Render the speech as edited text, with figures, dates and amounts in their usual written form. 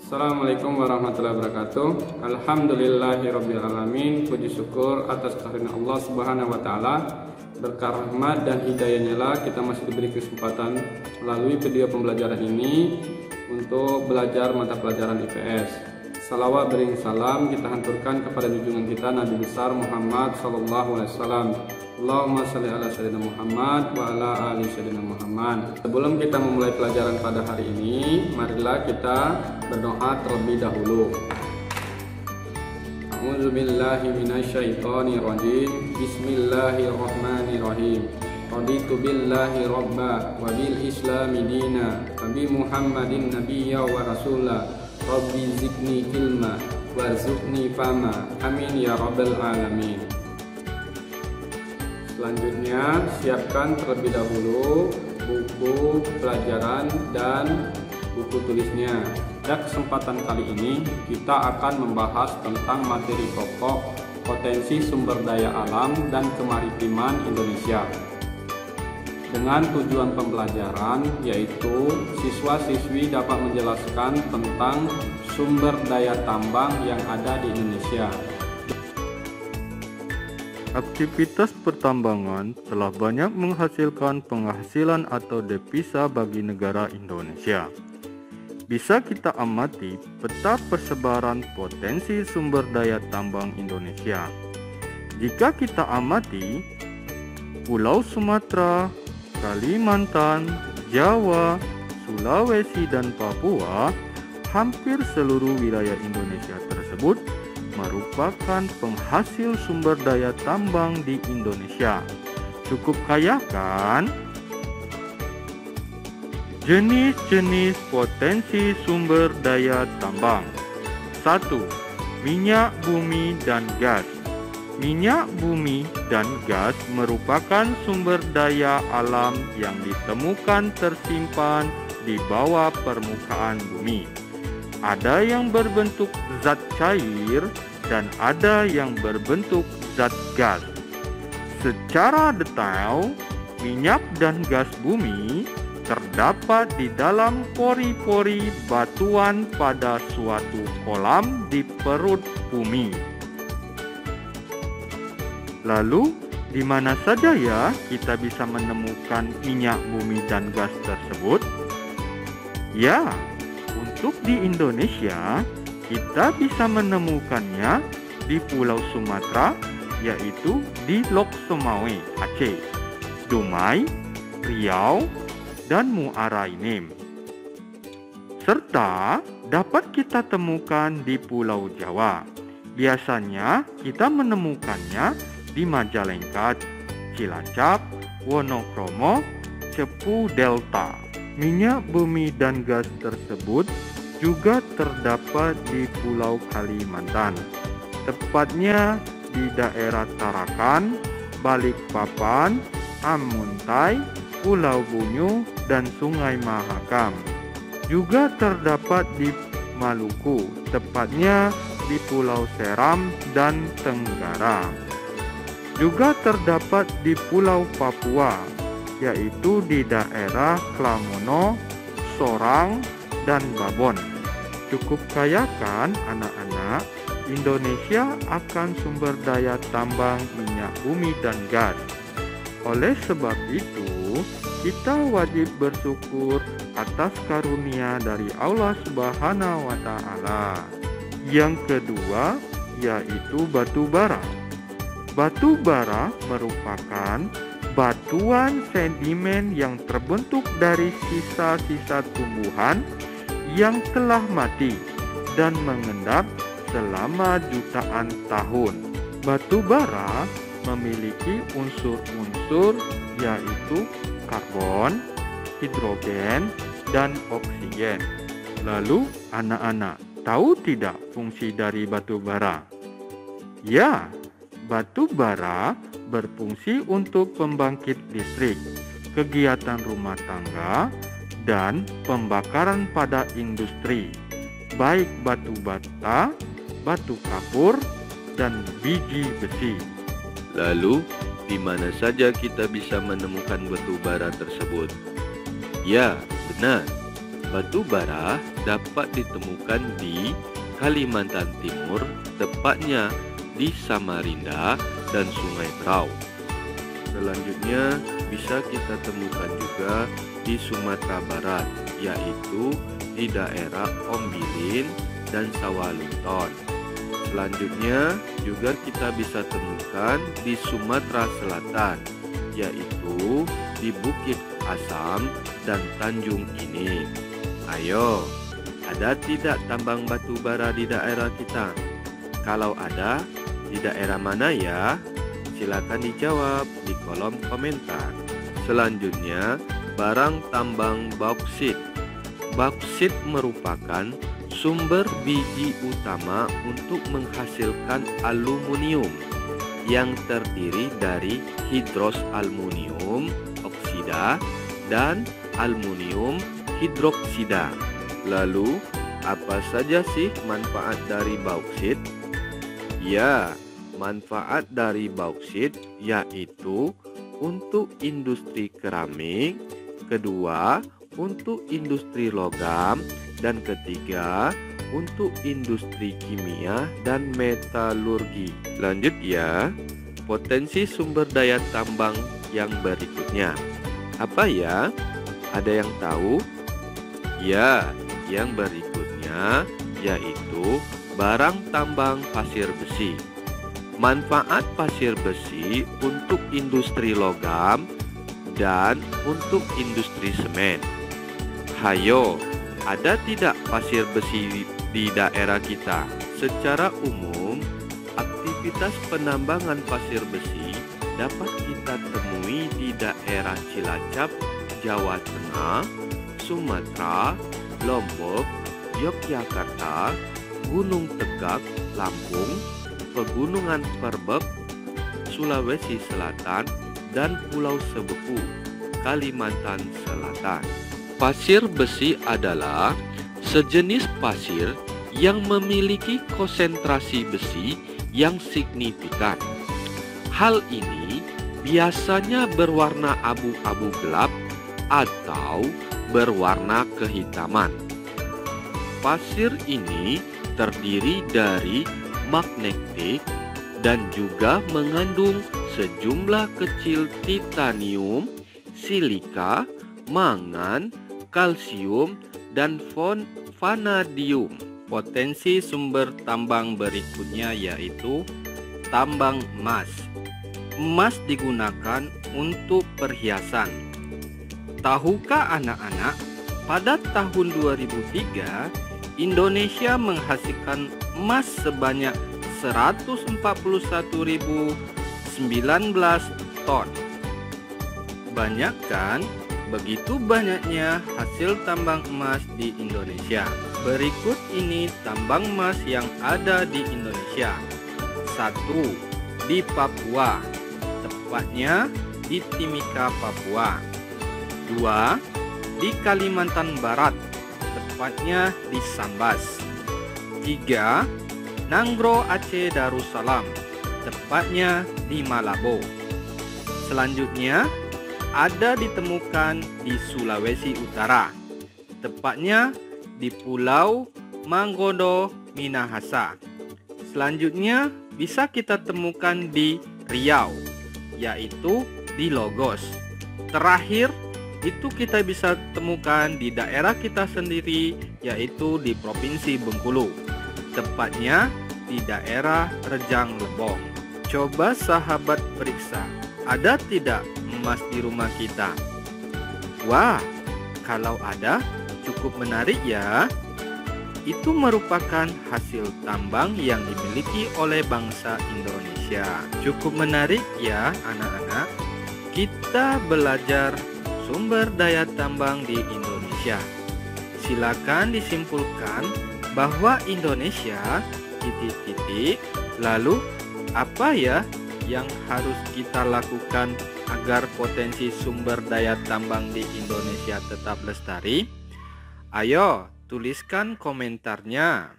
Assalamualaikum warahmatullahi wabarakatuh. Alhamdulillahirrabbilalamin. Puji syukur atas karunia Allah Subhanahu wa Ta'ala. Berkah rahmat dan hidayahnya lah kita masih diberi kesempatan melalui video pembelajaran ini untuk belajar mata pelajaran IPS. Salawat bering salam kita hanturkan kepada junjungan kita Nabi besar Muhammad sallallahu alaihi wasallam. Allahumma shalli ala sayyidina Muhammad wa ala ali sayyidina Muhammad. Sebelum kita memulai pelajaran pada hari ini, marilah kita berdoa terlebih dahulu. A'udzubillahi minasyaitonir rajim. Bismillahirrahmanirrahim. Raditu billahi rabba wa bil islami dina wa bi Muhammadin nabiyya wa rasula. Rabbi zidni ilma warzuqni fama. Amin ya rabbal alamin. Selanjutnya, siapkan terlebih dahulu buku pelajaran dan buku tulisnya. Pada kesempatan kali ini, kita akan membahas tentang materi pokok potensi sumber daya alam dan kemaritiman Indonesia. Dengan tujuan pembelajaran, yaitu siswa-siswi dapat menjelaskan tentang sumber daya tambang yang ada di Indonesia. Aktivitas pertambangan telah banyak menghasilkan penghasilan atau devisa bagi negara Indonesia. Bisa kita amati peta persebaran potensi sumber daya tambang Indonesia. Jika kita amati Pulau Sumatera, Kalimantan, Jawa, Sulawesi, dan Papua, hampir seluruh wilayah Indonesia tersebut merupakan penghasil sumber daya tambang di Indonesia. Cukup kaya kan? Jenis-jenis potensi sumber daya tambang. 1. Minyak bumi dan gas. Minyak bumi dan gas merupakan sumber daya alam yang ditemukan tersimpan di bawah permukaan bumi. Ada yang berbentuk zat cair dan ada yang berbentuk zat gas. Secara detail, minyak dan gas bumi terdapat di dalam pori-pori batuan pada suatu kolam di perut bumi. Lalu, di mana saja ya kita bisa menemukan minyak bumi dan gas tersebut? Ya, untuk di Indonesia, kita bisa menemukannya di Pulau Sumatera, yaitu di Lok Sumawe, Aceh, Dumai, Riau, dan Muara Enim. Serta dapat kita temukan di Pulau Jawa. Biasanya kita menemukannya di Majalengka, Cilacap, Wonokromo, Cepu Delta. Minyak bumi dan gas tersebut juga terdapat di Pulau Kalimantan, tepatnya di daerah Tarakan, Balikpapan, Amuntai, Pulau Bunyu, dan Sungai Mahakam. Juga terdapat di Maluku, tepatnya di Pulau Seram dan Tenggara. Juga terdapat di Pulau Papua, yaitu di daerah Klamono, Sorang, dan Babon. Cukup kaya kan anak-anak? Indonesia akan sumber daya tambang minyak bumi dan gas. Oleh sebab itu, kita wajib bersyukur atas karunia dari Allah Subhanahu wa Ta'ala. Yang kedua, yaitu batu bara. Batu bara merupakan batuan sedimen yang terbentuk dari sisa-sisa tumbuhan yang telah mati dan mengendap selama jutaan tahun. Batu bara memiliki unsur-unsur yaitu karbon, hidrogen, dan oksigen. Lalu anak-anak tahu tidak fungsi dari batu bara? Ya, batu bara berfungsi untuk pembangkit listrik, kegiatan rumah tangga, dan pembakaran pada industri, baik batu bata, batu kapur, dan biji besi. Lalu, di mana saja kita bisa menemukan batu bara tersebut? Ya, benar. Batu bara dapat ditemukan di Kalimantan Timur, tepatnya di Samarinda dan Sungai Berau. Selanjutnya bisa kita temukan juga di Sumatera Barat, yaitu di daerah Ombilin dan Sawalunton. Selanjutnya juga kita bisa temukan di Sumatera Selatan, yaitu di Bukit Asam dan Tanjung Inik. Ayo, ada tidak tambang batu bara di daerah kita? Kalau ada, di daerah mana ya? Silakan dijawab di kolom komentar. Selanjutnya, barang tambang bauksit. Bauksit merupakan sumber biji utama untuk menghasilkan aluminium yang terdiri dari hidros aluminium oksida dan aluminium hidroksida. Lalu, apa saja sih manfaat dari bauksit? Ya, manfaat dari bauksit yaitu untuk industri keramik, kedua untuk industri logam, dan ketiga untuk industri kimia dan metalurgi. Lanjut ya, potensi sumber daya tambang yang berikutnya. Apa ya? Ada yang tahu? Ya, yang berikutnya yaitu barang tambang pasir besi. Manfaat pasir besi untuk industri logam dan untuk industri semen. Hayo, ada tidak pasir besi di daerah kita? Secara umum, aktivitas penambangan pasir besi dapat kita temui di daerah Cilacap, Jawa Tengah, Sumatera, Lombok, Yogyakarta, Gunung Tegak, Lampung, Pegunungan Perbek, Sulawesi Selatan, dan Pulau Sebeku, Kalimantan Selatan. Pasir besi adalah sejenis pasir yang memiliki konsentrasi besi yang signifikan. Hal ini biasanya berwarna abu-abu gelap atau berwarna kehitaman. Pasir ini terdiri dari magnetik dan juga mengandung sejumlah kecil titanium, silika, mangan, kalsium, dan vanadium. Potensi sumber tambang berikutnya yaitu tambang emas. Emas digunakan untuk perhiasan. Tahukah anak-anak, pada tahun 2003 Indonesia menghasilkan emas sebanyak 141.019 ton. Banyak kan? Begitu banyaknya hasil tambang emas di Indonesia. Berikut ini tambang emas yang ada di Indonesia. 1. Di Papua, tepatnya di Timika, Papua. 2. Di Kalimantan Barat, tepatnya di Sambas. 3. Nanggro Aceh Darussalam, tepatnya di Malabo. Selanjutnya ada ditemukan di Sulawesi Utara, tepatnya di Pulau Manggodo, Minahasa. Selanjutnya bisa kita temukan di Riau, yaitu di Logos. Terakhir itu kita bisa temukan di daerah kita sendiri, yaitu di Provinsi Bengkulu, tepatnya di daerah Rejang Lebong. Coba sahabat periksa, ada tidak emas di rumah kita? Wah, kalau ada cukup menarik ya. Itu merupakan hasil tambang yang dimiliki oleh bangsa Indonesia. Cukup menarik ya anak-anak. Kita belajar sumber daya tambang di Indonesia. Silakan disimpulkan bahwa Indonesia titik-titik. Lalu apa ya yang harus kita lakukan agar potensi sumber daya tambang di Indonesia tetap lestari? Ayo, tuliskan komentarnya.